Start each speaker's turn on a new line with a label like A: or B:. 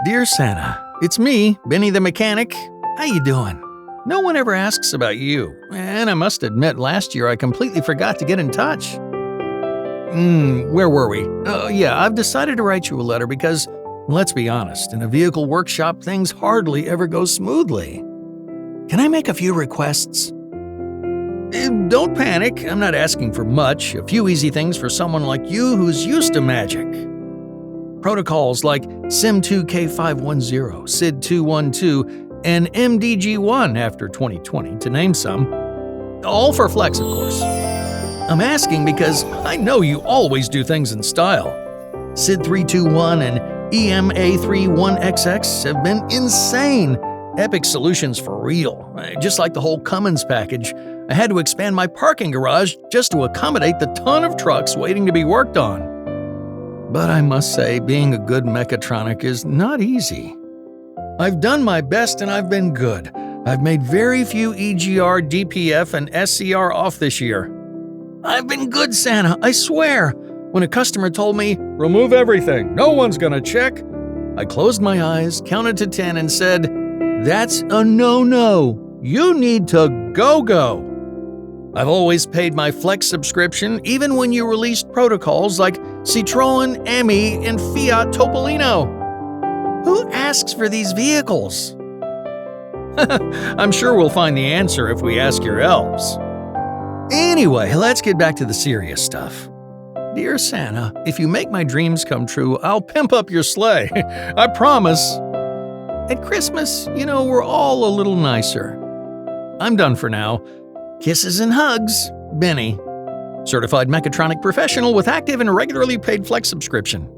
A: Dear Santa, it's me, Benny the Mechanic. How you doing? No one ever asks about you, and I must admit last year I completely forgot to get in touch. Where were we? Oh yeah, I've decided to write you a letter because, let's be honest, in a vehicle workshop things hardly ever go smoothly. Can I make a few requests? Don't panic, I'm not asking for much, a few easy things for someone like you who's used to magic. Protocols like SIM2K510, SID212, and MDG1 after 2020, to name some. All for Flex, of course. I'm asking because I know you always do things in style. SID321 and EMA31XX have been insane. Epic solutions for real. Just like the whole Cummins package, I had to expand my parking garage just to accommodate the ton of trucks waiting to be worked on. But I must say, being a good Mechatronic is not easy. I've done my best and I've been good. I've made very few EGR, DPF, and SCR off this year. I've been good, Santa, I swear. When a customer told me, "Remove everything, no one's gonna check," I closed my eyes, counted to 10, and said, "That's a no-no. You need to go-go." I've always paid my Flex subscription, even when you released protocols like Citroën, Ami, and Fiat Topolino. Who asks for these vehicles? I'm sure we'll find the answer if we ask your elves. Anyway, let's get back to the serious stuff. Dear Santa, if you make my dreams come true, I'll pimp up your sleigh. I promise. At Christmas, we're all a little nicer. I'm done for now. Kisses and hugs, Benny. Certified Mechatronic professional with active and regularly paid Flex subscription.